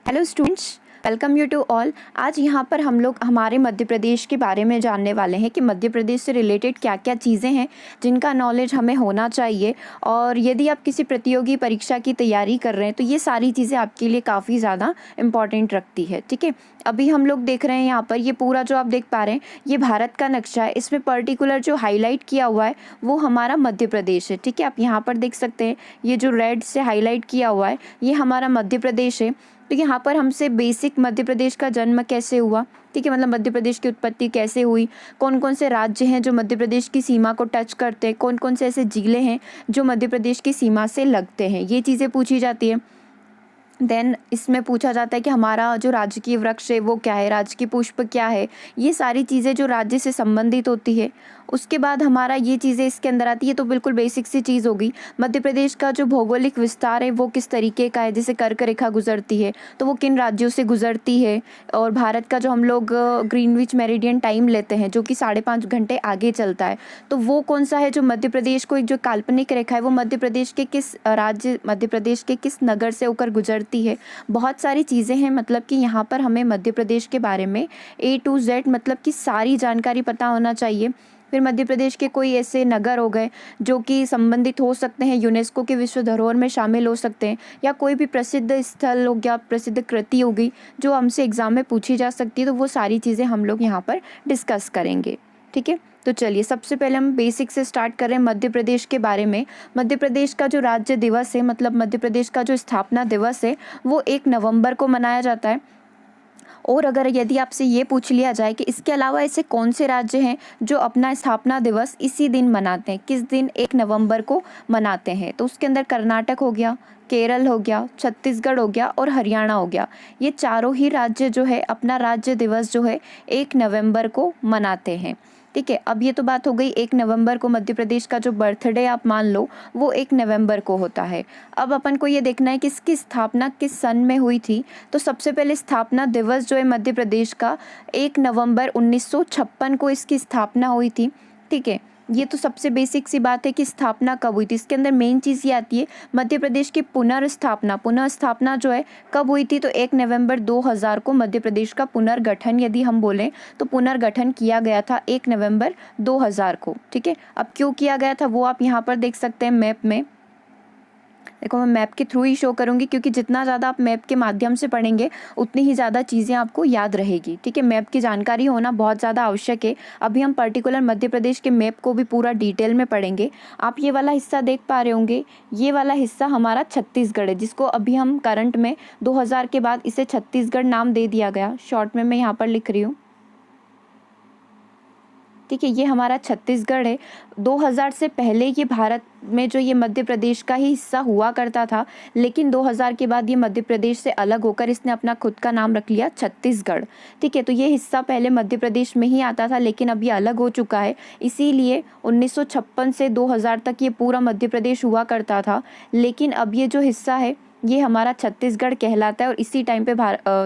Hello students, welcome you to all. आज यहाँ पर हम लोग हमारे मध्य प्रदेश के बारे में जानने वाले हैं कि मध्य प्रदेश से रिलेटेड क्या क्या चीज़ें हैं जिनका नॉलेज हमें होना चाहिए। और यदि आप किसी प्रतियोगी परीक्षा की तैयारी कर रहे हैं तो ये सारी चीज़ें आपके लिए काफ़ी ज़्यादा इम्पॉर्टेंट रखती है। ठीक है, अभी हम लोग देख रहे हैं यहाँ पर ये पूरा जो आप देख पा रहे हैं ये भारत का नक्शा है। इसमें पर्टिकुलर जो हाईलाइट किया हुआ है वो हमारा मध्य प्रदेश है। ठीक है, आप यहाँ पर देख सकते हैं ये जो रेड से हाईलाइट किया हुआ है ये हमारा मध्य प्रदेश है। तो यहाँ पर हमसे बेसिक मध्य प्रदेश का जन्म कैसे हुआ, ठीक है, मतलब मध्य प्रदेश की उत्पत्ति कैसे हुई, कौन कौन से राज्य हैं जो मध्य प्रदेश की सीमा को टच करते हैं, कौन कौन से ऐसे जिले हैं जो मध्य प्रदेश की सीमा से लगते हैं, ये चीज़ें पूछी जाती है। देन इसमें पूछा जाता है कि हमारा जो राजकीय वृक्ष है वो क्या है, राजकीय पुष्प क्या है, ये सारी चीज़ें जो राज्य से संबंधित होती है। उसके बाद हमारा ये चीज़ें इसके अंदर आती है। तो बिल्कुल बेसिक सी चीज़ होगी। मध्य प्रदेश का जो भौगोलिक विस्तार है वो किस तरीके का है, जैसे कर्क रेखा गुजरती है तो वो किन राज्यों से गुजरती है। और भारत का जो हम लोग ग्रीनविच मेरिडियन टाइम लेते हैं जो कि 5.5 घंटे आगे चलता है, तो वो कौन सा है जो मध्य प्रदेश को, एक जो काल्पनिक रेखा है वो मध्य प्रदेश के किस राज्य, मध्य प्रदेश के किस नगर से होकर गुजरती है। बहुत सारी चीज़ें हैं, मतलब कि यहाँ पर हमें मध्य प्रदेश के बारे में A to Z मतलब कि सारी जानकारी पता होना चाहिए। फिर मध्य प्रदेश के कोई ऐसे नगर हो गए जो कि संबंधित हो सकते हैं, यूनेस्को के विश्व धरोहर में शामिल हो सकते हैं, या कोई भी प्रसिद्ध स्थल हो गया, प्रसिद्ध कृति होगी जो हमसे एग्जाम में पूछी जा सकती है। तो वो सारी चीज़ें हम लोग यहाँ पर डिस्कस करेंगे। ठीक है, तो चलिए सबसे पहले हम बेसिक से स्टार्ट करें मध्य प्रदेश के बारे में। मध्य प्रदेश का जो राज्य दिवस है, मतलब मध्य प्रदेश का जो स्थापना दिवस है वो 1 नवंबर को मनाया जाता है। और अगर यदि आपसे ये पूछ लिया जाए कि इसके अलावा ऐसे कौन से राज्य हैं जो अपना स्थापना दिवस इसी दिन मनाते हैं, किस दिन 1 नवंबर को मनाते हैं, तो उसके अंदर कर्नाटक हो गया, केरल हो गया, छत्तीसगढ़ हो गया और हरियाणा हो गया। ये चारों ही राज्य जो है अपना राज्य दिवस जो है 1 नवंबर को मनाते हैं। ठीक है, अब ये तो बात हो गई 1 नवंबर को मध्य प्रदेश का जो बर्थडे आप मान लो वो 1 नवंबर को होता है। अब अपन को ये देखना है कि इसकी स्थापना किस सन में हुई थी। तो सबसे पहले स्थापना दिवस जो है मध्य प्रदेश का 1 नवंबर 1956 को इसकी स्थापना हुई थी। ठीक है, ये तो सबसे बेसिक सी बात है कि स्थापना कब हुई थी। इसके अंदर मेन चीज़ ये आती है मध्य प्रदेश की पुनर्स्थापना जो है कब हुई थी। तो 1 नवंबर 2000 को मध्य प्रदेश का पुनर्गठन, यदि हम बोलें तो पुनर्गठन किया गया था 1 नवंबर 2000 को। ठीक है, अब क्यों किया गया था वो आप यहाँ पर देख सकते हैं मैप में। देखो मैं मैप के थ्रू ही शो करूँगी क्योंकि जितना ज़्यादा आप मैप के माध्यम से पढ़ेंगे उतनी ही ज़्यादा चीज़ें आपको याद रहेगी। ठीक है, मैप की जानकारी होना बहुत ज़्यादा आवश्यक है। अभी हम पर्टिकुलर मध्य प्रदेश के मैप को भी पूरा डिटेल में पढ़ेंगे। आप ये वाला हिस्सा देख पा रहे होंगे, ये वाला हिस्सा हमारा छत्तीसगढ़ है, जिसको अभी हम करंट में 2000 के बाद इसे छत्तीसगढ़ नाम दे दिया गया। शॉर्ट में मैं यहाँ पर लिख रही हूँ। ठीक है, ये हमारा छत्तीसगढ़ है। 2000 से पहले ये भारत में जो ये मध्य प्रदेश का ही हिस्सा हुआ करता था, लेकिन 2000 के बाद ये मध्य प्रदेश से अलग होकर इसने अपना खुद का नाम रख लिया छत्तीसगढ़। ठीक है, तो ये हिस्सा पहले मध्य प्रदेश में ही आता था लेकिन अभी अलग हो चुका है। इसीलिए 1956 से 2000 तक ये पूरा मध्य प्रदेश हुआ करता था, लेकिन अब ये जो हिस्सा है ये हमारा छत्तीसगढ़ कहलाता है। और इसी टाइम पे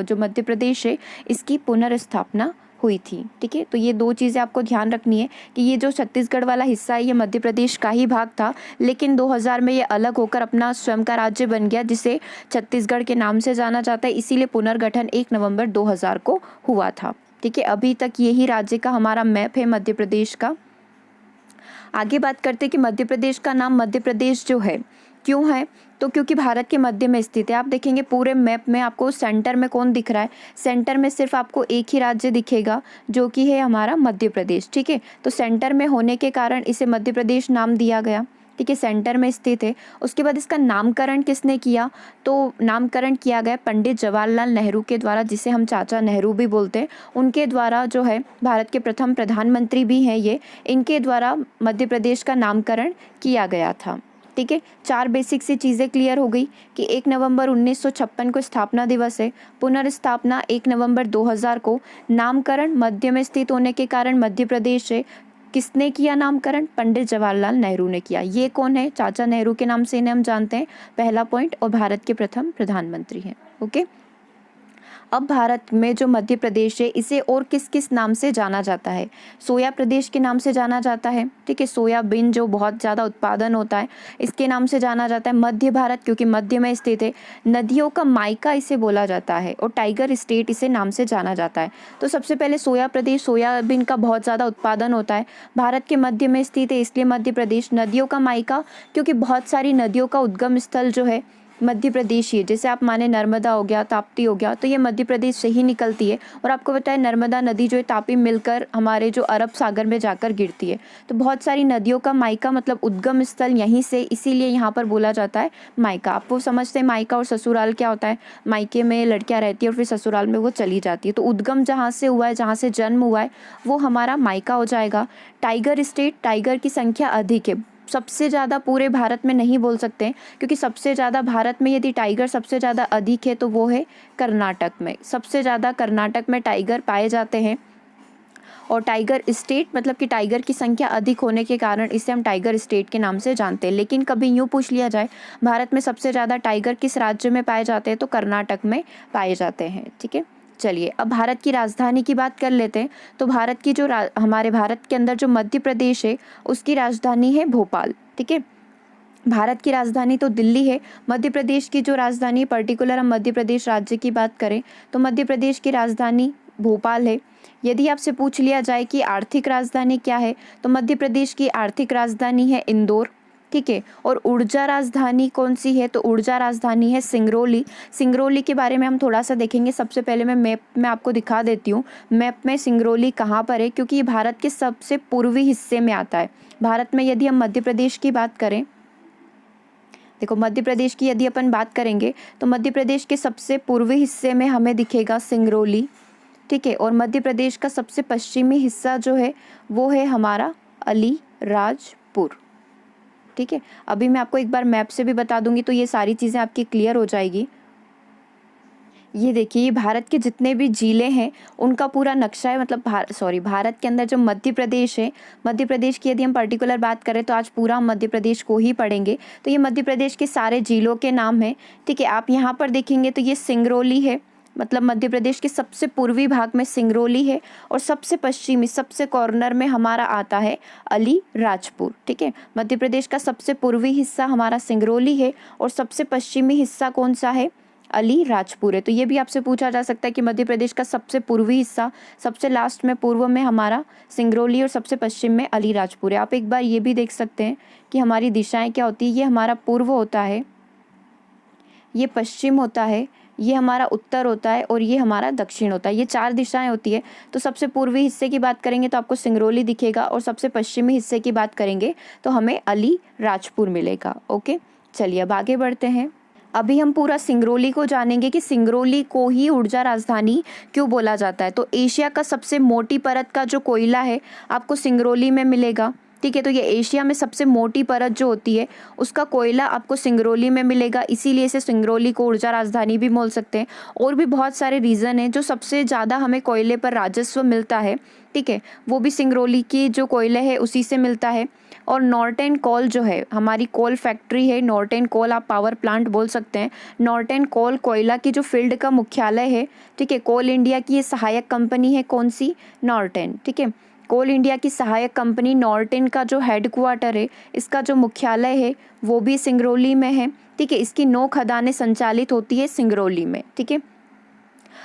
जो मध्य प्रदेश है इसकी पुनर्स्थापना हुई थी। ठीक है, तो ये दो चीज़ें आपको ध्यान रखनी है कि ये जो छत्तीसगढ़ वाला हिस्सा है ये मध्य प्रदेश का ही भाग था, लेकिन 2000 में ये अलग होकर अपना स्वयं का राज्य बन गया जिसे छत्तीसगढ़ के नाम से जाना जाता है। इसीलिए पुनर्गठन 1 नवंबर 2000 को हुआ था। ठीक है, अभी तक यही राज्य का हमारा मैप है मध्य प्रदेश का। आगे बात करते हैं कि मध्य प्रदेश का नाम मध्य प्रदेश जो है क्यों है, तो क्योंकि भारत के मध्य में स्थित है। आप देखेंगे पूरे मैप में आपको सेंटर में कौन दिख रहा है, सेंटर में सिर्फ आपको एक ही राज्य दिखेगा जो कि है हमारा मध्य प्रदेश। ठीक है, तो सेंटर में होने के कारण इसे मध्य प्रदेश नाम दिया गया। ठीक है, सेंटर में स्थित है। उसके बाद इसका नामकरण किसने किया, तो नामकरण किया गया पंडित जवाहरलाल नेहरू के द्वारा, जिसे हम चाचा नेहरू भी बोलते हैं। उनके द्वारा जो है, भारत के प्रथम प्रधानमंत्री भी हैं ये, इनके द्वारा मध्य प्रदेश का नामकरण किया गया था। ठीक है, 4 बेसिक सी चीज़ें क्लियर हो गई कि 1 नवंबर 1956 को स्थापना दिवस है, पुनर्स्थापना 1 नवंबर 2000 को, नामकरण मध्य में स्थित होने के कारण मध्य प्रदेश है। किसने किया नामकरण, पंडित जवाहरलाल नेहरू ने किया। ये कौन है, चाचा नेहरू के नाम से इन्हें हम जानते हैं, पहला पॉइंट, और भारत के प्रथम प्रधानमंत्री हैं। ओके, अब भारत में जो मध्य प्रदेश है इसे और किस किस नाम से जाना जाता है? सोया प्रदेश के नाम से जाना जाता है, ठीक है। सोयाबीन जो बहुत ज़्यादा उत्पादन होता है इसके नाम से जाना जाता है। मध्य भारत क्योंकि मध्य में स्थित है। नदियों का मायका इसे बोला जाता है और टाइगर स्टेट इसे नाम से जाना जाता है। तो सबसे पहले सोया प्रदेश, सोयाबीन का बहुत ज़्यादा उत्पादन होता है, भारत के मध्य में स्थित है इसलिए मध्य प्रदेश। नदियों का मायका क्योंकि बहुत सारी नदियों का उद्गम स्थल जो है मध्य प्रदेश ही है। जैसे आप माने नर्मदा हो गया, ताप्ती हो गया, तो ये मध्य प्रदेश से ही निकलती है। और आपको पता है नर्मदा नदी जो है तापी मिलकर हमारे जो अरब सागर में जाकर गिरती है। तो बहुत सारी नदियों का मायका मतलब उद्गम स्थल यहीं से, इसीलिए यहाँ पर बोला जाता है मायका। आप वो समझते हैं मायका और ससुराल क्या होता है? मायके में लड़कियाँ रहती है और फिर ससुराल में वो चली जाती है। तो उद्गम जहाँ से हुआ है, जहाँ से जन्म हुआ है, वो हमारा मायका हो जाएगा। टाइगर स्टेट, टाइगर की संख्या अधिक है, सबसे ज़्यादा पूरे भारत में नहीं बोल सकते हैं क्योंकि सबसे ज़्यादा भारत में यदि टाइगर सबसे ज़्यादा अधिक है तो वो है कर्नाटक में। सबसे ज़्यादा कर्नाटक में टाइगर पाए जाते हैं। और टाइगर स्टेट मतलब कि टाइगर की संख्या अधिक होने के कारण इसे हम टाइगर स्टेट के नाम से जानते हैं। लेकिन कभी यूँ पूछ लिया जाए भारत में सबसे ज़्यादा टाइगर किस राज्य में पाए जाते हैं, तो कर्नाटक में पाए जाते हैं, ठीक है। चलिए अब भारत की राजधानी की बात कर लेते हैं। तो भारत की जो हमारे भारत के अंदर जो मध्य प्रदेश है उसकी राजधानी है भोपाल, ठीक है। भारत की राजधानी तो दिल्ली है। मध्य प्रदेश की जो राजधानी, पर्टिकुलर हम मध्य प्रदेश राज्य की बात करें तो मध्य प्रदेश की राजधानी भोपाल है। यदि आपसे पूछ लिया जाए कि आर्थिक राजधानी क्या है, तो मध्य प्रदेश की आर्थिक राजधानी है इंदौर, ठीक है। और ऊर्जा राजधानी कौन सी है, तो ऊर्जा राजधानी है सिंगरौली। सिंगरौली के बारे में हम थोड़ा सा देखेंगे। सबसे पहले मैं मैप में आपको दिखा देती हूँ मैप में सिंगरौली कहाँ पर है, क्योंकि ये भारत के सबसे पूर्वी हिस्से में आता है। भारत में यदि हम मध्य प्रदेश की बात करें, देखो मध्य प्रदेश की यदि अपन बात करेंगे तो मध्य प्रदेश के सबसे पूर्वी हिस्से में हमें दिखेगा सिंगरौली, ठीक है। और मध्य प्रदेश का सबसे पश्चिमी हिस्सा जो है वो है हमारा अलीराजपुर, ठीक है। अभी मैं आपको एक बार मैप से भी बता दूंगी तो ये सारी चीज़ें आपकी क्लियर हो जाएगी। ये देखिए, ये भारत के जितने भी जिले हैं उनका पूरा नक्शा है। मतलब भारत के अंदर जो मध्य प्रदेश है, मध्य प्रदेश की यदि हम पर्टिकुलर बात करें तो आज पूरा हम मध्य प्रदेश को ही पढ़ेंगे। तो ये मध्य प्रदेश के सारे जिलों के नाम हैं, ठीक है। आप यहाँ पर देखेंगे तो ये सिंगरौली है, मतलब मध्य प्रदेश के सबसे पूर्वी भाग में सिंगरौली है। और सबसे पश्चिमी, सबसे कॉर्नर में हमारा आता है अलीराजपुर, ठीक है। मध्य प्रदेश का सबसे पूर्वी हिस्सा हमारा सिंगरौली है और सबसे पश्चिमी हिस्सा कौन सा है, अलीराजपुर है। तो ये भी आपसे पूछा जा सकता है कि मध्य प्रदेश का सबसे पूर्वी हिस्सा, सबसे लास्ट में पूर्व में हमारा सिंगरौली और सबसे पश्चिम में अलीराजपुर है। आप एक बार ये भी देख सकते हैं कि हमारी दिशाएं क्या होती है। ये हमारा पूर्व होता है, ये पश्चिम होता है, ये हमारा उत्तर होता है और ये हमारा दक्षिण होता है। ये 4 दिशाएं होती है। तो सबसे पूर्वी हिस्से की बात करेंगे तो आपको सिंगरौली दिखेगा और सबसे पश्चिमी हिस्से की बात करेंगे तो हमें अलीराजपुर मिलेगा। ओके, चलिए अब आगे बढ़ते हैं। अभी हम पूरा सिंगरौली को जानेंगे कि सिंगरौली को ही ऊर्जा राजधानी क्यों बोला जाता है। तो एशिया का सबसे मोटी परत का जो कोयला है आपको सिंगरौली में मिलेगा, ठीक है। तो ये एशिया में सबसे मोटी परत जो होती है उसका कोयला आपको सिंगरौली में मिलेगा, इसीलिए इसे सिंगरौली को ऊर्जा राजधानी भी बोल सकते हैं। और भी बहुत सारे रीज़न हैं जो सबसे ज़्यादा हमें कोयले पर राजस्व मिलता है, ठीक है, वो भी सिंगरौली की जो कोयले है उसी से मिलता है। और नॉर्टेन कोल जो है हमारी कोल फैक्ट्री है, नॉर्टेन कोल आप पावर प्लांट बोल सकते हैं। नॉर्टेन कोल कोयला की जो फील्ड का मुख्यालय है, ठीक है, कोल इंडिया की ये सहायक कंपनी है, कौन सी, नॉर्टेन, ठीक है। कोल इंडिया की सहायक कंपनी नॉर्टेन का जो हेडक्वार्टर है, इसका जो मुख्यालय है वो भी सिंगरौली में है, ठीक है। इसकी 9 खदानें संचालित होती है सिंगरौली में, ठीक है।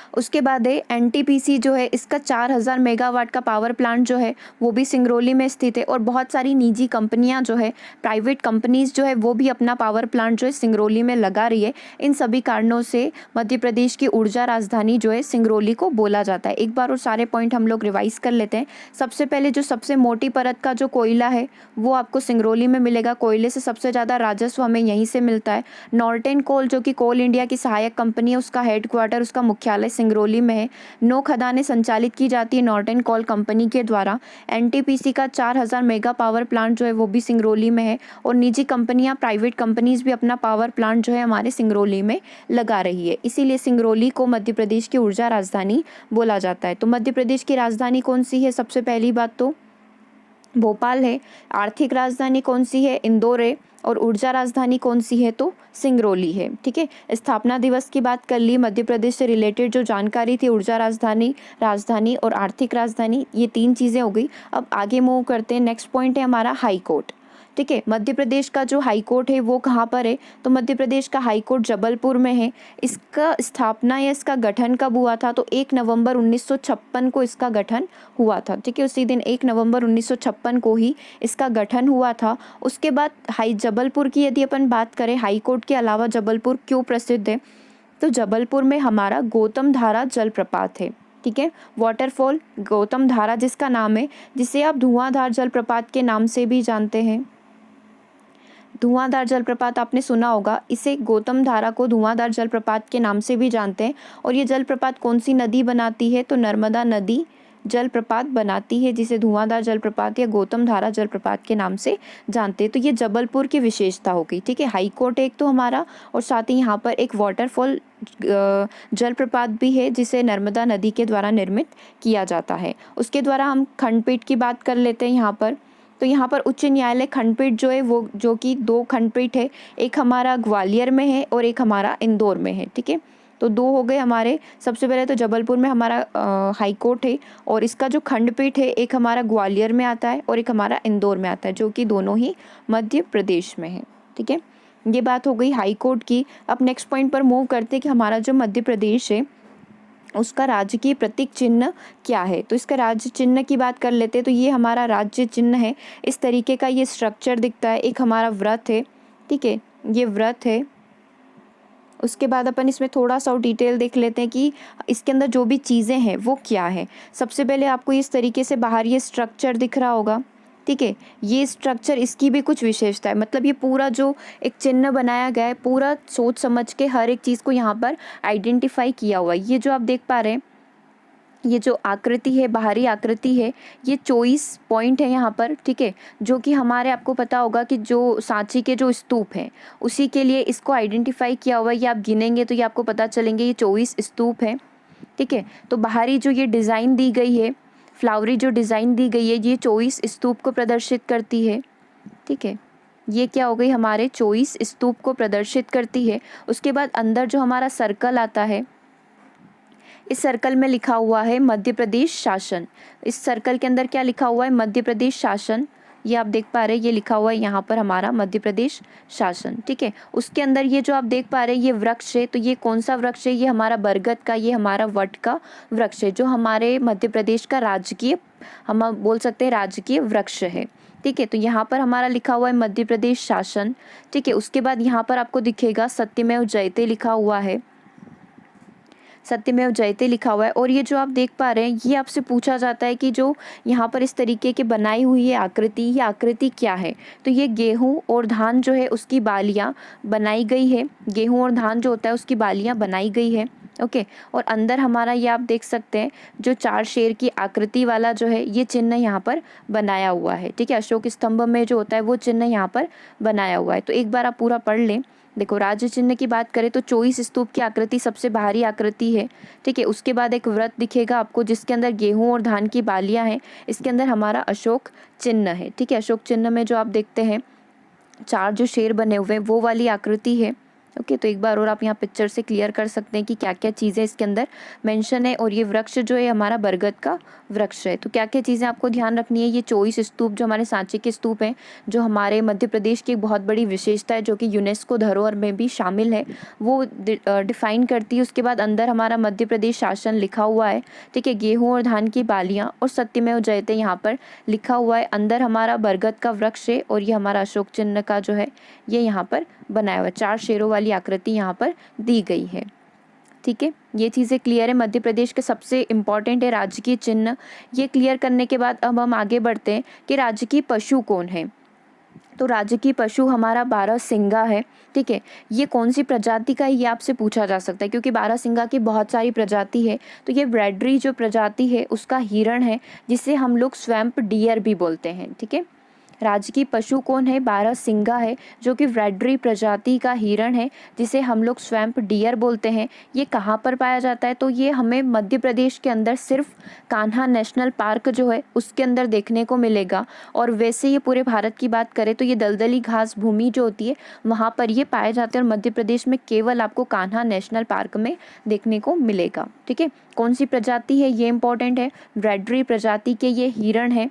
उसके बाद है एनटीपीसी जो है, इसका 4000 मेगावाट का पावर प्लांट जो है वो भी सिंगरौली में स्थित है। और बहुत सारी निजी कंपनियां जो है, प्राइवेट कंपनीज जो है वो भी अपना पावर प्लांट जो है सिंगरौली में लगा रही है। इन सभी कारणों से मध्य प्रदेश की ऊर्जा राजधानी जो है सिंगरौली को बोला जाता है। एक बार और सारे पॉइंट हम लोग रिवाइज कर लेते हैं। सबसे पहले जो सबसे मोटी परत का जो कोयला है वो आपको सिंगरौली में मिलेगा। कोयले से सबसे ज़्यादा राजस्व हमें यहीं से मिलता है। नॉर्टेन कोल जो कि कोल इंडिया की सहायक कंपनी है, उसका हेडक्वार्टर, उसका मुख्यालय सिंगरौली में है। 9 खदानें संचालित की जाती है नॉर्टेन कोल कंपनी के द्वारा। एनटीपीसी का 4000 मेगा पावर प्लांट जो है वो भी सिंगरौली में है। और निजी कंपनियां, प्राइवेट कंपनीज भी अपना पावर प्लांट जो है हमारे सिंगरौली में लगा रही है, इसीलिए सिंगरौली को मध्य प्रदेश की ऊर्जा राजधानी बोला जाता है। तो मध्य प्रदेश की राजधानी कौन सी है, सबसे पहली बात तो भोपाल है। आर्थिक राजधानी कौन सी है, इंदौर है। और ऊर्जा राजधानी कौन सी है, तो सिंगरौली है। ठीक है, स्थापना दिवस की बात कर ली, मध्य प्रदेश से रिलेटेड जो जानकारी थी, ऊर्जा राजधानी, राजधानी और आर्थिक राजधानी, ये 3 चीज़ें हो गई। अब आगे मूव करते हैं, नेक्स्ट पॉइंट है हमारा हाई कोर्ट। ठीक है, मध्य प्रदेश का जो हाई कोर्ट है वो कहाँ पर है, तो मध्य प्रदेश का हाई कोर्ट जबलपुर में है। इसका स्थापना या इसका गठन कब हुआ था, तो 1 नवंबर 1956 को इसका गठन हुआ था। ठीक है, उसी दिन 1 नवंबर 1956 को ही इसका गठन हुआ था। उसके बाद जबलपुर की यदि अपन बात करें, हाई कोर्ट के अलावा जबलपुर क्यों प्रसिद्ध है, तो जबलपुर में हमारा गौतम धारा जलप्रपात है। ठीक है, वाटरफॉल गौतम धारा जिसका नाम है, जिसे आप धुआंधार जलप्रपात के नाम से भी जानते हैं। धुआंधार जलप्रपात आपने सुना होगा, इसे गौतम धारा को धुआंधार जलप्रपात के नाम से भी जानते हैं। और ये जलप्रपात कौन सी नदी बनाती है, तो नर्मदा नदी जलप्रपात बनाती है, जिसे धुआंधार जलप्रपात या गौतम धारा जलप्रपात के नाम से जानते हैं। तो ये जबलपुर की विशेषता हो गई। ठीक है, हाई कोर्ट एक तो हमारा, और साथ ही यहाँ पर एक वाटरफॉल जलप्रपात भी है, जिसे नर्मदा नदी के द्वारा निर्मित किया जाता है। उसके द्वारा हम खंडपीठ की बात कर लेते हैं यहाँ पर। तो यहाँ पर उच्च न्यायालय खंडपीठ जो है वो, जो कि 2 खंडपीठ है, एक हमारा ग्वालियर में है और एक हमारा इंदौर में है। ठीक है, तो 2 हो गए हमारे। सबसे पहले तो जबलपुर में हमारा हाई कोर्ट है, और इसका जो खंडपीठ है एक हमारा ग्वालियर में आता है और एक हमारा इंदौर में आता है, जो कि दोनों ही मध्य प्रदेश में है। ठीक है, ये बात हो गई हाई कोर्ट की। अब नेक्स्ट पॉइंट पर मूव करते हैं कि हमारा जो मध्य प्रदेश है उसका राजकीय प्रतीक चिन्ह क्या है। तो इसका राज्य चिन्ह की बात कर लेते हैं, तो ये हमारा राज्य चिन्ह है। इस तरीके का ये स्ट्रक्चर दिखता है। एक हमारा व्रत है। ठीक है, ये व्रत है। उसके बाद अपन इसमें थोड़ा सा डिटेल देख लेते हैं कि इसके अंदर जो भी चीज़ें हैं वो क्या है। सबसे पहले आपको इस तरीके से बाहर ये स्ट्रक्चर दिख रहा होगा। ठीक है, ये स्ट्रक्चर, इसकी भी कुछ विशेषता है, मतलब ये पूरा जो एक चिन्ह बनाया गया है, पूरा सोच समझ के हर एक चीज़ को यहाँ पर आइडेंटिफाई किया हुआ है। ये जो आप देख पा रहे हैं, ये जो आकृति है, बाहरी आकृति है, ये 24 पॉइंट है यहाँ पर। ठीक है, जो कि हमारे, आपको पता होगा कि जो सांची के जो स्तूप हैं उसी के लिए इसको आइडेंटिफाई किया हुआ है। ये आप गिनेंगे तो ये आपको पता चलेंगे, ये 24 स्तूप हैं। ठीक है, तो बाहरी जो ये डिज़ाइन दी गई है, फ्लावरी जो डिज़ाइन दी गई है, ये 24 स्तूप को प्रदर्शित करती है। ठीक है, ये क्या हो गई, हमारे 24 स्तूप को प्रदर्शित करती है। उसके बाद अंदर जो हमारा सर्कल आता है, इस सर्कल में लिखा हुआ है मध्य प्रदेश शासन। इस सर्कल के अंदर क्या लिखा हुआ है, मध्य प्रदेश शासन। ये आप देख पा रहे हैं, ये लिखा हुआ है यहाँ पर हमारा मध्य प्रदेश शासन। ठीक है, उसके अंदर ये जो आप देख पा रहे हैं, ये वृक्ष है। तो ये कौन सा वृक्ष है, ये हमारा बरगद का, ये हमारा वट का वृक्ष है, जो हमारे मध्य प्रदेश का राजकीय, हम बोल सकते हैं राजकीय वृक्ष है। ठीक है, तो यहाँ पर हमारा लिखा हुआ है मध्य प्रदेश शासन। ठीक है, उसके बाद यहाँ पर आपको दिखेगा सत्यमेव जयते लिखा हुआ है, सत्यमेव जयते लिखा हुआ है। और ये जो आप देख पा रहे हैं, ये आपसे पूछा जाता है कि जो यहाँ पर इस तरीके की बनाई हुई है आकृति, ये आकृति क्या है, तो ये गेहूं और धान जो है उसकी बालियाँ बनाई गई है। गेहूं और धान जो होता है उसकी बालियाँ बनाई गई है। ओके, और अंदर हमारा ये आप देख सकते हैं, जो 4 शेर की आकृति वाला जो है ये चिन्ह यहाँ पर बनाया हुआ है। ठीक है, अशोक स्तंभ में जो होता है वो चिन्ह यहाँ पर बनाया हुआ है। तो एक बार आप पूरा पढ़ लें। देखो, राज्य चिन्ह की बात करें तो 24 स्तूप की आकृति सबसे बाहरी आकृति है। ठीक है, उसके बाद एक व्रत दिखेगा आपको, जिसके अंदर गेहूं और धान की बालियां हैं। इसके अंदर हमारा अशोक चिन्ह है। ठीक है, अशोक चिन्ह में जो आप देखते हैं 4 जो शेर बने हुए हैं वो वाली आकृति है। ओके, तो एक बार और आप यहाँ पिक्चर से क्लियर कर सकते हैं कि क्या क्या चीज़ें इसके अंदर मेंशन है। और ये वृक्ष जो है हमारा बरगद का वृक्ष है। तो क्या क्या चीज़ें आपको ध्यान रखनी है, ये 24 स्तूप जो हमारे सांची के स्तूप हैं, जो हमारे मध्य प्रदेश की एक बहुत बड़ी विशेषता है, जो कि यूनेस्को धरोहर में भी शामिल है, वो डिफाइन करती है। उसके बाद अंदर हमारा मध्य प्रदेश शासन लिखा हुआ है। ठीक है, गेहूँ और धान की बालियाँ और सत्यमेव जयते यहाँ पर लिखा हुआ है। अंदर हमारा बरगद का वृक्ष है, और ये हमारा अशोक चिन्ह का जो है ये यहाँ पर बनाया हुआ है। 4 शेरों वाली आकृति यहाँ पर दी गई है। ठीक है, ये चीज़ें क्लियर है। मध्य प्रदेश के सबसे इम्पॉर्टेंट है राजकीय चिन्ह। ये क्लियर करने के बाद अब हम आगे बढ़ते हैं कि राजकीय पशु कौन है। तो राजकीय पशु हमारा बारहसिंगा है। ठीक है, ये कौन सी प्रजाति का है ये आपसे पूछा जा सकता है, क्योंकि बारहसिंगा की बहुत सारी प्रजाति है। तो ये ब्रैडरी जो प्रजाति है उसका हिरण है, जिसे हम लोग स्वैम्प डियर भी बोलते हैं। ठीक है, राजकीय पशु कौन है? बारहसिंगा है, जो कि वैडरी प्रजाति का हिरण है, जिसे हम लोग स्वैम्प डियर बोलते हैं। ये कहाँ पर पाया जाता है? तो ये हमें मध्य प्रदेश के अंदर सिर्फ कान्हा नेशनल पार्क जो है उसके अंदर देखने को मिलेगा। और वैसे ये पूरे भारत की बात करें तो ये दलदली घास भूमि जो होती है वहाँ पर ये पाए जाते हैं, और मध्य प्रदेश में केवल आपको कान्हा नेशनल पार्क में देखने को मिलेगा। ठीक है, कौन सी प्रजाति है ये इंपॉर्टेंट है, वैडरी प्रजाति के ये हिरण है।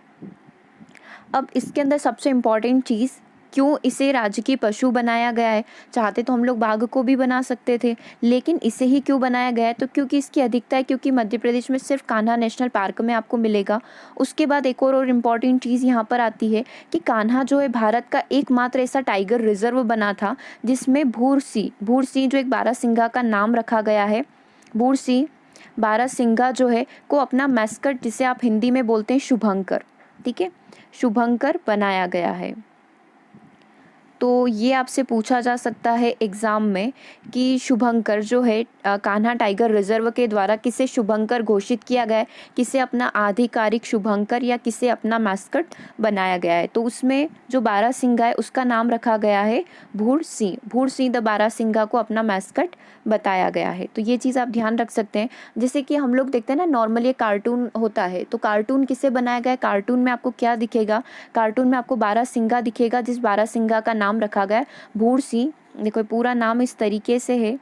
अब इसके अंदर सबसे इम्पॉर्टेंट चीज़, क्यों इसे राजकीय पशु बनाया गया है? चाहते तो हम लोग बाघ को भी बना सकते थे, लेकिन इसे ही क्यों बनाया गया है? तो क्योंकि इसकी अधिकता है, क्योंकि मध्य प्रदेश में सिर्फ कान्हा नेशनल पार्क में आपको मिलेगा। उसके बाद एक और इम्पॉर्टेंट चीज़ यहाँ पर आती है कि कान्हा जो है भारत का एकमात्र ऐसा टाइगर रिजर्व बना था जिसमें भूर सिंह जो एक बारहसिंगा का नाम रखा गया है, भूर सिंह बारहसिंगा जो है को अपना मैस्कट, जिसे आप हिंदी में बोलते हैं शुभंकर, ठीक है, शुभंकर बनाया गया है। तो ये आपसे पूछा जा सकता है एग्ज़ाम में कि शुभंकर जो है कान्हा टाइगर रिजर्व के द्वारा किसे शुभंकर घोषित किया गया है, किसे अपना आधिकारिक शुभंकर या किसे अपना मैस्कट बनाया गया है। तो उसमें जो बारहसिंगा है उसका नाम रखा गया है भूर सिंह द बारहसिंगा को अपना मैस्कट बताया गया है। तो ये चीज़ आप ध्यान रख सकते हैं। जैसे कि हम लोग देखते हैं ना, नॉर्मली कार्टून होता है, तो कार्टून किसे बनाया गया है? कार्टून में आपको क्या दिखेगा? कार्टून में आपको बारहसिंगा दिखेगा, जिस बारहसिंगा का नाम रखा गया है भूर सिंह। देखो पूरा नाम इस तरीके से है,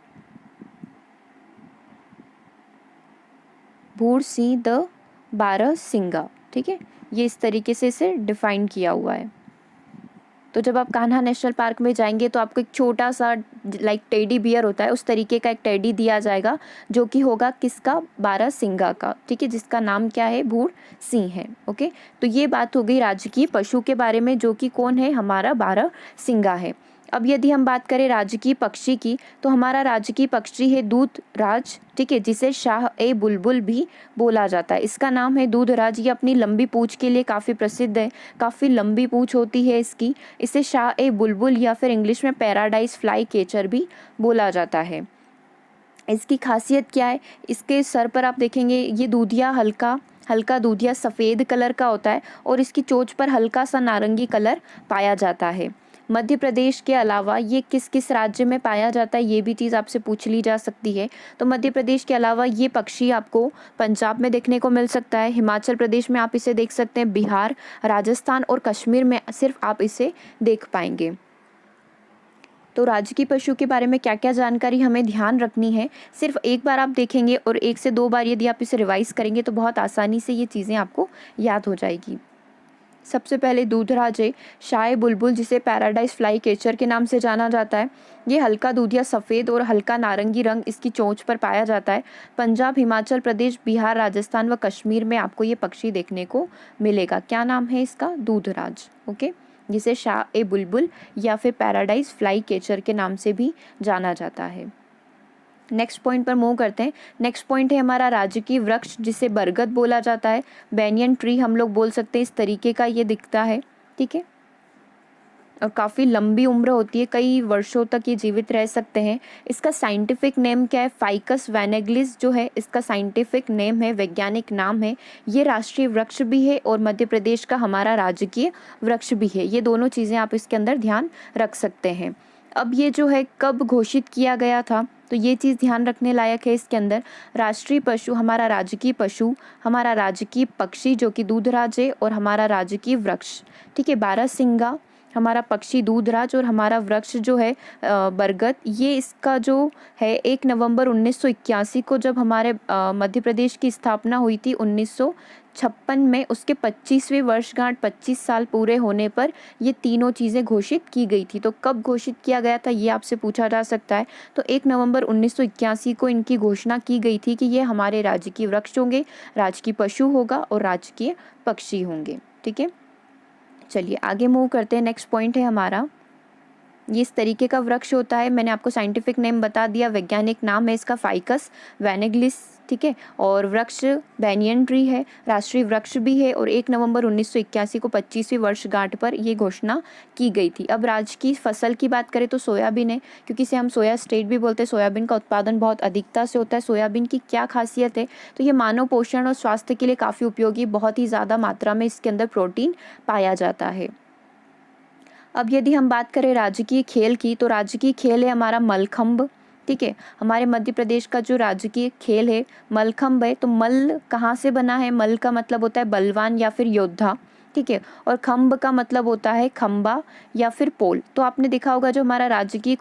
भूर सिंह द बारहसिंगा। ठीक है, ये इस तरीके से इसे डिफाइन किया हुआ है। तो जब आप कान्हा नेशनल पार्क में जाएंगे तो आपको एक छोटा सा लाइक टेडी बियर होता है, उस तरीके का एक टेडी दिया जाएगा, जो कि होगा किसका? बारहसिंगा का। ठीक है, जिसका नाम क्या है? भूर सिंह है। ओके, तो ये बात हो गई राजकीय पशु के बारे में, जो कि कौन है? हमारा बारहसिंगा है। अब यदि हम बात करें राजकीय पक्षी की, तो हमारा राजकीय पक्षी है दूधराज। ठीक है, जिसे शाह ए बुलबुल भी बोला जाता है। इसका नाम है दूधराज। ये अपनी लंबी पूंछ के लिए काफ़ी प्रसिद्ध है, काफ़ी लंबी पूंछ होती है इसकी। इसे शाह ए बुलबुल या फिर इंग्लिश में पैराडाइज फ्लाई कैचर भी बोला जाता है। इसकी खासियत क्या है? इसके सर पर आप देखेंगे ये दूधिया हल्का दूधिया सफ़ेद कलर का होता है, और इसकी चोंच पर हल्का सा नारंगी कलर पाया जाता है। मध्य प्रदेश के अलावा ये किस किस राज्य में पाया जाता है, ये भी चीज़ आपसे पूछ ली जा सकती है। तो मध्य प्रदेश के अलावा ये पक्षी आपको पंजाब में देखने को मिल सकता है, हिमाचल प्रदेश में आप इसे देख सकते हैं, बिहार, राजस्थान और कश्मीर में सिर्फ आप इसे देख पाएंगे। तो राजकीय पशु के बारे में क्या क्या जानकारी हमें ध्यान रखनी है, सिर्फ एक बार आप देखेंगे और 1 से 2 बार यदि आप इसे रिवाइज करेंगे तो बहुत आसानी से ये चीज़ें आपको याद हो जाएगी। सबसे पहले दूधराज है, शाह बुलबुल जिसे पैराडाइज फ्लाई कैचर के नाम से जाना जाता है। ये हल्का दूधिया सफ़ेद और हल्का नारंगी रंग इसकी चोंच पर पाया जाता है। पंजाब, हिमाचल प्रदेश, बिहार, राजस्थान व कश्मीर में आपको ये पक्षी देखने को मिलेगा। क्या नाम है इसका? दूधराज। ओके, जिसे शाह ए बुलबुल या फिर पैराडाइज फ्लाई कैचर के नाम से भी जाना जाता है। नेक्स्ट पॉइंट पर मूव करते हैं। नेक्स्ट पॉइंट है हमारा राजकीय वृक्ष, जिसे बरगद बोला जाता है, बैनियन ट्री हम लोग बोल सकते हैं। इस तरीके का ये दिखता है, ठीक है, और काफ़ी लंबी उम्र होती है, कई वर्षों तक ये जीवित रह सकते हैं। इसका साइंटिफिक नेम क्या है? फाइकस वैनेग्लिस जो है इसका साइंटिफिक नेम है, वैज्ञानिक नाम है। ये राष्ट्रीय वृक्ष भी है और मध्य प्रदेश का हमारा राजकीय वृक्ष भी है। ये दोनों चीज़ें आप इसके अंदर ध्यान रख सकते हैं। अब ये जो है कब घोषित किया गया था, तो ये चीज़ ध्यान रखने लायक है इसके अंदर। राष्ट्रीय पशु हमारा राजकीय पशु, हमारा राजकीय पक्षी जो कि दूधराज है, और हमारा राजकीय वृक्ष, ठीक है, बारहसिंगा, हमारा पक्षी दूधराज, और हमारा वृक्ष जो है बरगद। ये इसका जो है 1 नवंबर 1981 को जब हमारे मध्य प्रदेश की स्थापना हुई थी 1956 में, उसके 25वीं वर्षगांठ 25 साल पूरे होने पर ये तीनों चीज़ें घोषित की गई थी। तो कब घोषित किया गया था ये आपसे पूछा जा सकता है। तो 1 नवंबर 1981 को इनकी घोषणा की गई थी कि ये हमारे राजकीय वृक्ष होंगे, राजकीय पशु होगा और राजकीय पक्षी होंगे। ठीक है, चलिए आगे मूव करते हैं। नेक्स्ट पॉइंट है हमारा, ये इस तरीके का वृक्ष होता है। मैंने आपको साइंटिफिक नेम बता दिया, वैज्ञानिक नाम है इसका फाइकस वैनेग्लिस, ठीक है, और वृक्ष बैनियन ट्री है, राष्ट्रीय वृक्ष भी है, और 1 नवंबर 1981 को 25वीं वर्षगांठ पर ये घोषणा की गई थी। अब राज्य की फसल की बात करें तो सोयाबीन है, क्योंकि इसे हम सोया स्टेट भी बोलते हैं। सोयाबीन का उत्पादन बहुत अधिकता से होता है। सोयाबीन की क्या खासियत है, तो ये मानव पोषण और स्वास्थ्य के लिए काफ़ी उपयोगी, बहुत ही ज़्यादा मात्रा में इसके अंदर प्रोटीन पाया जाता है। अब यदि हम बात करें राजकीय खेल की, तो राजकीय खेल है हमारा मलखंभ। ठीक है, हमारे मध्य प्रदेश का जो राजकीय खेल है मलखंभ है। तो मल कहाँ से बना है? मल का मतलब होता है बलवान या फिर योद्धा। ठीक है, और खंभ का मतलब होता है खंबा या फिर पोल। तो आपने देखा होगा जो हमारा राजकीय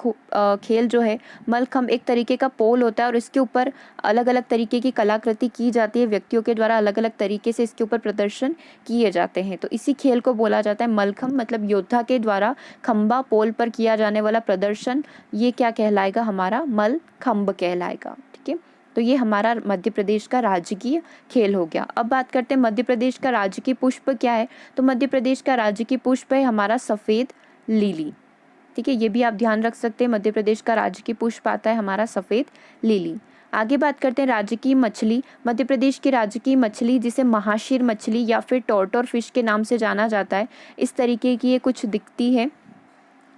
खेल जो है मलखंभ एक तरीके का पोल होता है, और इसके ऊपर अलग अलग तरीके की कलाकृति की जाती है, व्यक्तियों के द्वारा अलग अलग तरीके से इसके ऊपर प्रदर्शन किए जाते हैं। तो इसी खेल को बोला जाता है मलखंभ, मतलब योद्धा के द्वारा खंबा पोल पर किया जाने वाला प्रदर्शन, ये क्या कहलाएगा? हमारा मलखंभ कहलाएगा। ठीक है, तो ये हमारा मध्य प्रदेश का राजकीय खेल हो गया। अब बात करते हैं मध्य प्रदेश का राजकीय पुष्प क्या है। तो मध्य प्रदेश का राजकीय पुष्प है हमारा सफ़ेद लिली। ठीक है, ये भी आप ध्यान रख सकते हैं, मध्य प्रदेश का राजकीय पुष्प आता है हमारा सफ़ेद लिली। आगे बात करते हैं राजकीय मछली। मध्य प्रदेश की राजकीय मछली जिसे महाशीर मछली या फिर टॉर्टर फिश के नाम से जाना जाता है, इस तरीके की ये कुछ दिखती है।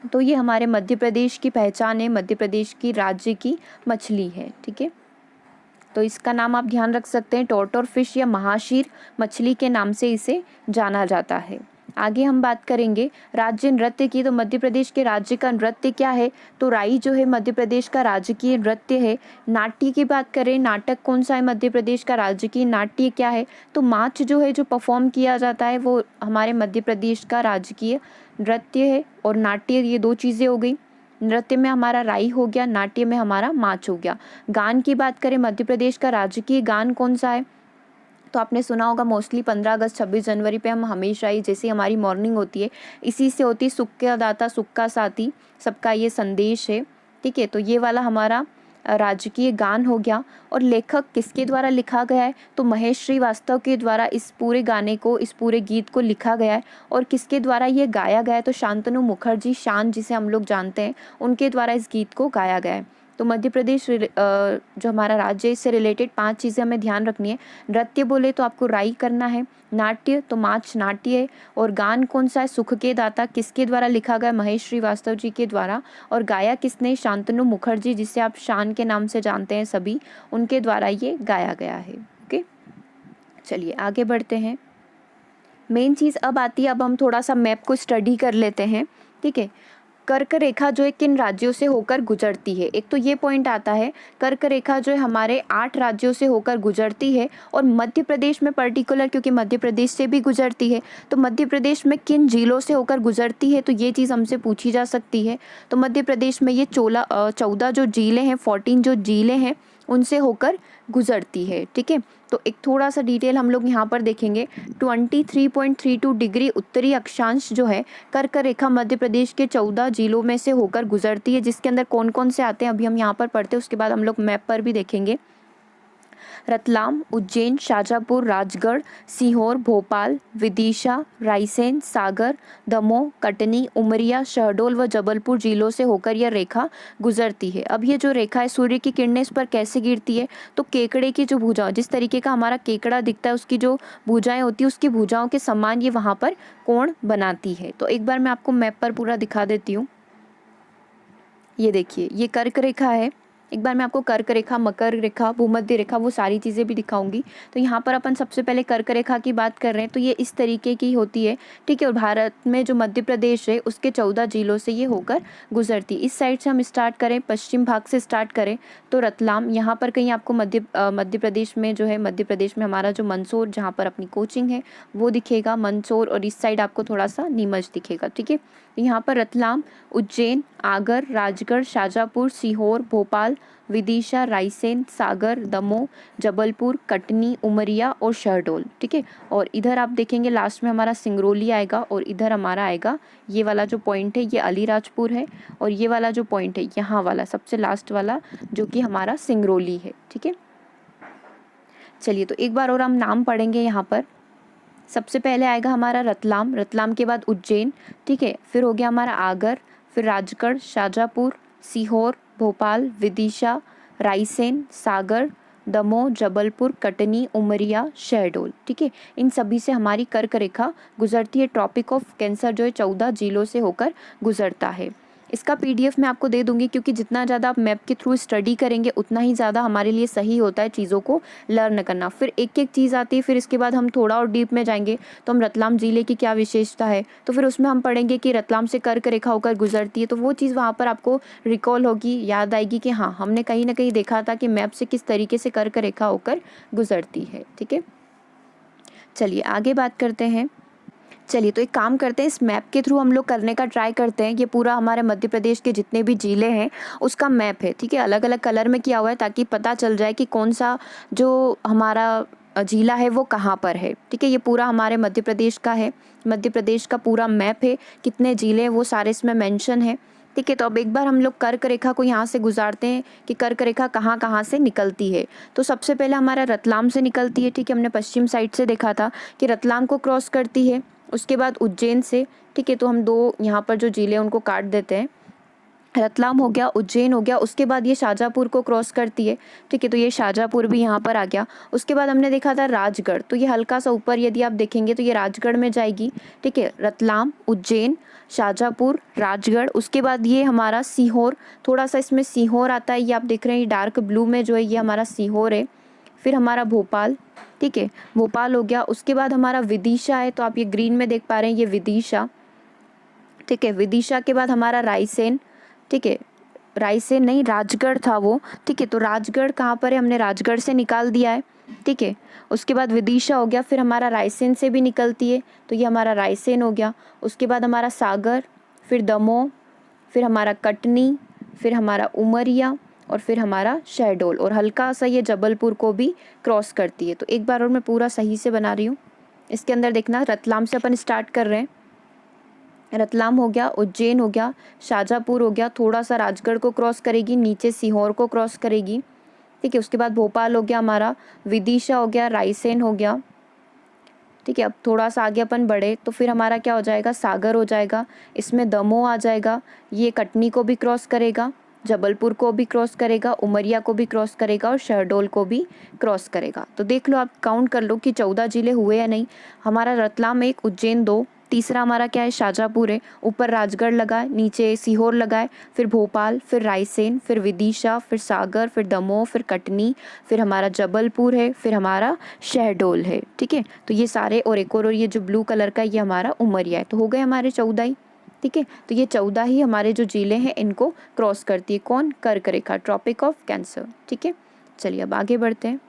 तो ये हमारे मध्य प्रदेश की पहचान है, मध्य प्रदेश की राज्य की मछली है। ठीक है, तो इसका नाम आप ध्यान रख सकते हैं, टॉर्टर फिश या महाशीर मछली के नाम से इसे जाना जाता है। आगे हम बात करेंगे राज्य नृत्य की। तो मध्य प्रदेश के राज्य का नृत्य क्या है? तो राई जो है मध्य प्रदेश का राजकीय नृत्य है। नाट्य की बात करें, नाटक कौन सा है मध्य प्रदेश का राजकीय? नाट्य क्या है? तो नाच जो है जो परफॉर्म किया जाता है वो हमारे मध्य प्रदेश का राजकीय नृत्य है। और नाट्य, ये दो चीज़ें हो गई। नृत्य में हमारा राई हो गया, नाट्य में हमारा नाच हो गया। गान की बात करें, मध्य प्रदेश का राजकीय गान कौन सा है? तो आपने सुना होगा मोस्टली 15 अगस्त 26 जनवरी पे हम हमेशा ही, जैसे हमारी मॉर्निंग होती है, इसी से होती है, सुख का दाता सुख का साथी, सबका ये संदेश है। ठीक है, तो ये वाला हमारा राजकीय गान हो गया। और लेखक किसके द्वारा लिखा गया है? तो महेश श्रीवास्तव के द्वारा इस पूरे गाने को, इस पूरे गीत को लिखा गया है। और किसके द्वारा ये गाया गया है? तो शांतनु मुखर्जी, शान जिसे हम लोग जानते हैं, उनके द्वारा इस गीत को गाया गया है। तो मध्य प्रदेश जो हमारा राज्य है, इससे रिलेटेड 5 चीज़ें हमें ध्यान रखनी है। नृत्य बोले तो आपको राई करना है, नाट्य तो माच नाट्य है, और गान कौन सा है? सुख के दाता, किसके द्वारा लिखा गया? महेश श्रीवास्तव जी के द्वारा। और गाया किसने? शांतनु मुखर्जी, जिसे आप शान के नाम से जानते हैं सभी, उनके द्वारा ये गाया गया है। ओके, चलिए आगे बढ़ते हैं। मेन चीज़ अब आती है, अब हम थोड़ा सा मैप को स्टडी कर लेते हैं। ठीक है, कर्क रेखा जो है किन राज्यों से होकर गुजरती है? एक तो ये पॉइंट आता है, कर्क रेखा जो है हमारे 8 राज्यों से होकर गुजरती है, और मध्य प्रदेश में पर्टिकुलर, क्योंकि मध्य प्रदेश से भी गुजरती है, तो मध्य प्रदेश में किन जिलों से होकर गुजरती है? तो ये चीज़ हमसे पूछी जा सकती है। तो मध्य प्रदेश में ये 14 जो जिले हैं, 14 जो जिले हैं, उनसे होकर गुजरती है। ठीक है, तो एक थोड़ा सा डिटेल हम लोग यहाँ पर देखेंगे। 23.32 डिग्री उत्तरी अक्षांश जो है कर्क रेखा मध्य प्रदेश के 14 जिलों में से होकर गुजरती है, जिसके अंदर कौन कौन से आते हैं अभी हम यहाँ पर पढ़ते हैं, उसके बाद हम लोग मैप पर भी देखेंगे। रतलाम, उज्जैन, शाजापुर, राजगढ़, सीहोर, भोपाल, विदिशा, रायसेन, सागर, दमोह, कटनी, उमरिया, शहडोल व जबलपुर जिलों से होकर यह रेखा गुजरती है। अब ये जो रेखा है सूर्य की किरणें इस पर कैसे गिरती है? तो केकड़े की जो भुजाओं, जिस तरीके का हमारा केकड़ा दिखता है, उसकी जो भुजाएं होती है, उसकी भुजाओं के समान ये वहाँ पर कोण बनाती है। तो एक बार मैं आपको मैप पर पूरा दिखा देती हूँ। ये देखिए, ये कर्क रेखा है। एक बार मैं आपको कर्क रेखा, मकर रेखा, भूमध्य रेखा, वो सारी चीज़ें भी दिखाऊंगी। तो यहाँ पर अपन सबसे पहले कर्क रेखा की बात कर रहे हैं, तो ये इस तरीके की होती है। ठीक है, और भारत में जो मध्य प्रदेश है उसके 14 जिलों से ये होकर गुजरती। इस साइड से हम स्टार्ट करें, पश्चिम भाग से स्टार्ट करें, तो रतलाम, यहाँ पर कहीं आपको मध्य प्रदेश में जो है, मध्य प्रदेश में हमारा जो मंदसौर, जहाँ पर अपनी कोचिंग है, वो दिखेगा, मंदसौर। और इस साइड आपको थोड़ा सा नीमच दिखेगा। ठीक है, यहाँ पर रतलाम, उज्जैन, आगर, राजगढ़, शाजापुर, सीहोर, भोपाल, विदिशा, रायसेन, सागर, दमोह, जबलपुर, कटनी, उमरिया और शहडोल। ठीक है, और इधर आप देखेंगे लास्ट में हमारा सिंगरौली आएगा, और इधर हमारा आएगा ये वाला जो पॉइंट है, ये अलीराजपुर है, और ये वाला जो पॉइंट है यहाँ वाला सबसे लास्ट वाला, जो कि हमारा सिंगरौली है। ठीक है, चलिए तो एक बार और हम नाम पढ़ेंगे यहाँ पर। सबसे पहले आएगा हमारा रतलाम, रतलाम के बाद उज्जैन। ठीक है, फिर हो गया हमारा आगर, फिर राजगढ़, शाजापुर, सीहोर, भोपाल, विदिशा, रायसेन, सागर, दमोह, जबलपुर, कटनी, उमरिया, शहडोल। ठीक है, इन सभी से हमारी कर्क रेखा गुजरती है। ट्रॉपिक ऑफ कैंसर जो है 14 जिलों से होकर गुजरता है। इसका PDF मैं आपको दे दूँगी, क्योंकि जितना ज़्यादा आप मैप के थ्रू स्टडी करेंगे उतना ही ज़्यादा हमारे लिए सही होता है चीज़ों को लर्न करना। फिर एक-एक चीज़ आती है, फिर इसके बाद हम थोड़ा और डीप में जाएँगे तो हम रतलाम ज़िले की क्या विशेषता है, तो फिर उसमें हम पढ़ेंगे कि रतलाम से कर्क रेखा होकर गुजरती है, तो वो चीज़ वहाँ पर आपको रिकॉल होगी, याद आएगी कि हाँ, हमने कहीं न कहीं देखा था कि मैप से किस तरीके से कर्क रेखा होकर गुजरती है। ठीक है, चलिए आगे बात करते हैं। चलिए तो एक काम करते हैं, इस मैप के थ्रू हम लोग करने का ट्राई करते हैं। ये पूरा हमारे मध्य प्रदेश के जितने भी ज़िले हैं उसका मैप है। ठीक है, अलग अलग कलर में किया हुआ है ताकि पता चल जाए कि कौन सा जो हमारा ज़िला है वो कहाँ पर है। ठीक है, ये पूरा हमारे मध्य प्रदेश का है, मध्य प्रदेश का पूरा मैप है, कितने ज़िले हैं वो सारे इसमें मेंशन है। ठीक है, तो अब एक बार हम लोग कर्क रेखा को यहाँ से गुजारते हैं कि कर्क रेखा कहाँ कहाँ से निकलती है। तो सबसे पहले हमारा रतलाम से निकलती है। ठीक है, हमने पश्चिम साइड से देखा था कि रतलाम को क्रॉस करती है, उसके बाद उज्जैन से। ठीक है, तो हम दो यहाँ पर जो ज़िले हैं उनको काट देते हैं, रतलाम हो गया, उज्जैन हो गया, उसके बाद ये शाजापुर को क्रॉस करती है। ठीक है, तो ये शाजापुर भी यहाँ पर आ गया। उसके बाद हमने देखा था राजगढ़, तो ये हल्का सा ऊपर यदि आप देखेंगे तो ये राजगढ़ में जाएगी। ठीक है, रतलाम, उज्जैन, शाजापुर, राजगढ़, उसके बाद ये हमारा सीहोर, थोड़ा सा इसमें सीहोर आता है, ये आप देख रहे हैं डार्क ब्लू में जो है ये हमारा सीहोर है। फिर हमारा भोपाल, ठीक है, भोपाल हो गया। उसके बाद हमारा विदिशा है, तो आप ये ग्रीन में देख पा रहे हैं ये विदिशा। ठीक है, विदिशा के बाद हमारा रायसेन। ठीक है, रायसेन नहीं, राजगढ़ था वो। ठीक है, तो राजगढ़ कहाँ पर है, हमने राजगढ़ से निकाल दिया है। ठीक है, उसके बाद विदिशा हो गया, फिर हमारा रायसेन से भी निकलती है, तो ये हमारा रायसेन हो गया। उसके बाद हमारा सागर, फिर दमोह, फिर हमारा कटनी, फिर हमारा उमरिया और फिर हमारा शहडोल, और हल्का सा ये जबलपुर को भी क्रॉस करती है। तो एक बार और मैं पूरा सही से बना रही हूँ। इसके अंदर देखना, रतलाम से अपन स्टार्ट कर रहे हैं। रतलाम हो गया, उज्जैन हो गया, शाजापुर हो गया, थोड़ा सा राजगढ़ को क्रॉस करेगी, नीचे सीहोर को क्रॉस करेगी। ठीक है, उसके बाद भोपाल हो गया हमारा, विदिशा हो गया, रायसेन हो गया। ठीक है, अब थोड़ा सा आगे अपन बढ़े तो फिर हमारा क्या हो जाएगा, सागर हो जाएगा, इसमें दमोह आ जाएगा, ये कटनी को भी क्रॉस करेगा, जबलपुर को भी क्रॉस करेगा, उमरिया को भी क्रॉस करेगा और शहडोल को भी क्रॉस करेगा। तो देख लो, आप काउंट कर लो कि 14 जिले हुए या नहीं। हमारा रतलाम 1, उज्जैन 2, तीसरा हमारा क्या है, शाजापुर है, ऊपर राजगढ़ लगा है, नीचे सीहोर लगा है, फिर भोपाल, फिर रायसेन, फिर विदिशा, फिर सागर, फिर दमोह, फिर कटनी, फिर हमारा जबलपुर है, फिर हमारा शहडोल है। ठीक है, तो ये सारे, और एक और ये जो ब्लू कलर का ये हमारा उमरिया है। तो हो गए हमारे 14 ही। ठीक है, तो ये 14 ही हमारे जो जिले हैं इनको क्रॉस करती है। कौन, कर्क रेखा, ट्रॉपिक ऑफ कैंसर। ठीक है, चलिए अब आगे बढ़ते हैं।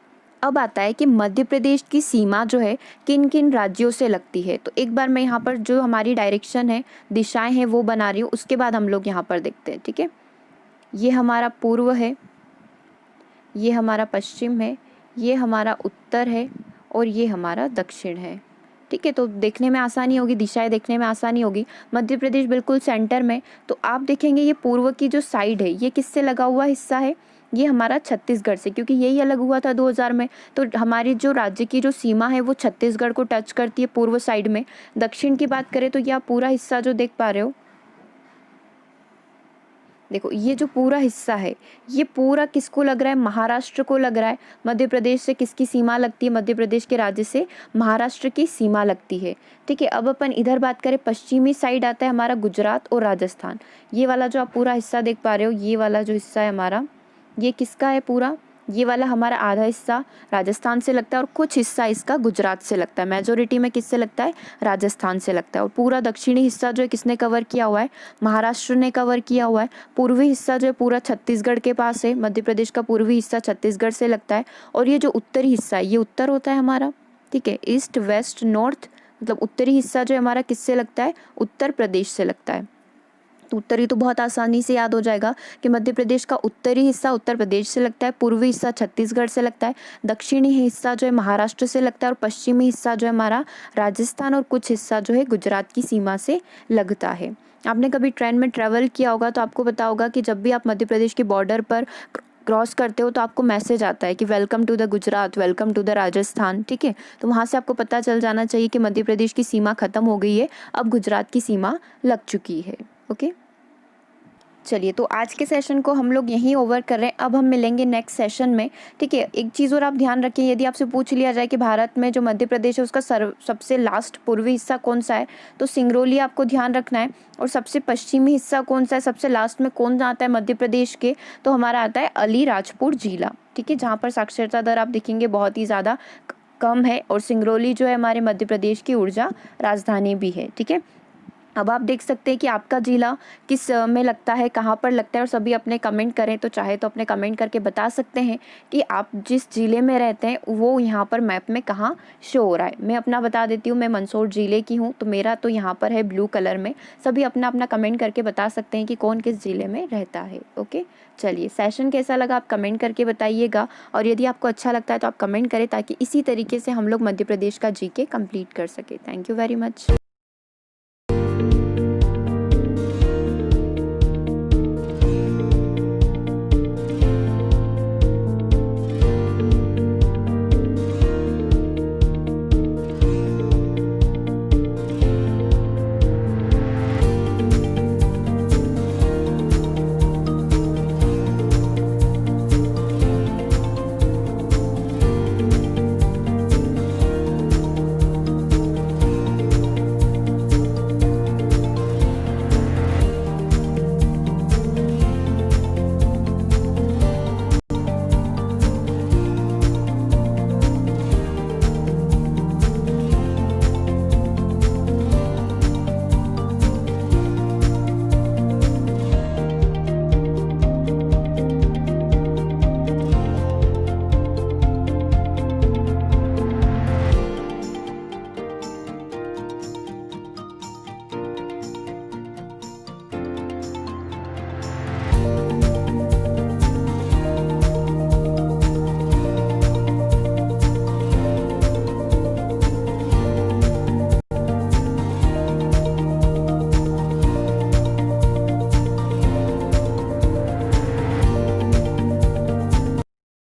अब आता है कि मध्य प्रदेश की सीमा जो है किन किन राज्यों से लगती है। तो एक बार मैं यहाँ पर जो हमारी डायरेक्शन है, दिशाएं हैं वो बना रही हूँ, उसके बाद हम लोग यहाँ पर देखते हैं। ठीक है, ये हमारा पूर्व है, ये हमारा पश्चिम है, ये हमारा उत्तर है और ये हमारा दक्षिण है। ठीक है, तो देखने में आसानी होगी, दिशाएं देखने में आसानी होगी। मध्य प्रदेश बिल्कुल सेंटर में, तो आप देखेंगे ये पूर्व की जो साइड है ये किससे लगा हुआ हिस्सा है, ये हमारा छत्तीसगढ़ से, क्योंकि यही अलग हुआ था 2000 में। तो हमारी जो राज्य की जो सीमा है वो छत्तीसगढ़ को टच करती है पूर्व साइड में। दक्षिण की बात करें तो यह पूरा हिस्सा जो देख पा रहे हो, देखो ये जो पूरा हिस्सा है ये पूरा किसको लग रहा है, महाराष्ट्र को लग रहा है। मध्य प्रदेश से किसकी सीमा लगती है, मध्य प्रदेश के राज्य से महाराष्ट्र की सीमा लगती है। ठीक है, अब अपन इधर बात करें, पश्चिमी साइड आता है हमारा गुजरात और राजस्थान। ये वाला जो आप पूरा हिस्सा देख पा रहे हो, ये वाला जो हिस्सा है हमारा, ये किसका है पूरा, ये वाला हमारा आधा हिस्सा राजस्थान से लगता है और कुछ हिस्सा इसका गुजरात से लगता है। मेजोरिटी में किससे लगता है, राजस्थान से लगता है। और पूरा दक्षिणी हिस्सा जो है किसने कवर किया हुआ है, महाराष्ट्र ने कवर किया हुआ है। पूर्वी हिस्सा जो है पूरा छत्तीसगढ़ के पास है, मध्य प्रदेश का पूर्वी हिस्सा छत्तीसगढ़ से लगता है। और ये जो उत्तरी हिस्सा है ये उत्तर होता है हमारा। ठीक है, ईस्ट वेस्ट नॉर्थ, मतलब उत्तरी हिस्सा जो है हमारा किससे लगता है, उत्तर प्रदेश से लगता है। तो उत्तरी तो बहुत आसानी से याद हो जाएगा कि मध्य प्रदेश का उत्तरी हिस्सा उत्तर प्रदेश से लगता है, पूर्वी हिस्सा छत्तीसगढ़ से लगता है, दक्षिणी हिस्सा जो है महाराष्ट्र से लगता है और पश्चिमी हिस्सा जो है हमारा राजस्थान और कुछ हिस्सा जो है गुजरात की सीमा से लगता है। आपने कभी ट्रेन में ट्रैवल किया होगा तो आपको पता होगा कि जब भी आप मध्य प्रदेश के बॉर्डर पर क्रॉस करते हो तो आपको मैसेज आता है कि welcome to the Gujarat, welcome to the Rajasthan. ठीक है, तो वहाँ से आपको पता चल जाना चाहिए कि मध्य प्रदेश की सीमा खत्म हो गई है, अब गुजरात की सीमा लग चुकी है। ओके, चलिए, तो आज के सेशन को हम लोग यहीं ओवर कर रहे हैं। अब हम मिलेंगे नेक्स्ट सेशन में, ठीक है। एक चीज़ और आप ध्यान रखें, यदि आपसे पूछ लिया जाए कि भारत में जो मध्य प्रदेश है उसका सबसे लास्ट पूर्वी हिस्सा कौन सा है, तो सिंगरौली आपको ध्यान रखना है। और सबसे पश्चिमी हिस्सा कौन सा है, सबसे लास्ट में कौन आता है मध्य प्रदेश के, तो हमारा आता है अलीराजपुर जिला, ठीक है, जहाँ पर साक्षरता दर आप देखेंगे बहुत ही ज़्यादा कम है। और सिंगरौली जो है हमारे मध्य प्रदेश की ऊर्जा राजधानी भी है, ठीक है। अब आप देख सकते हैं कि आपका जिला किस में लगता है, कहाँ पर लगता है, और सभी अपने कमेंट करें तो चाहे तो अपने कमेंट करके बता सकते हैं कि आप जिस ज़िले में रहते हैं वो यहाँ पर मैप में कहाँ शो हो रहा है। मैं अपना बता देती हूँ, मैं मंदसौर ज़िले की हूँ, तो मेरा तो यहाँ पर है ब्लू कलर में। सभी अपना अपना कमेंट करके बता सकते हैं कि कौन किस ज़िले में रहता है। ओके, चलिए, सेशन कैसा लगा आप कमेंट करके बताइएगा, और यदि आपको अच्छा लगता है तो आप कमेंट करें ताकि इसी तरीके से हम लोग मध्य प्रदेश का जीके कंप्लीट कर सके। Thank you very much.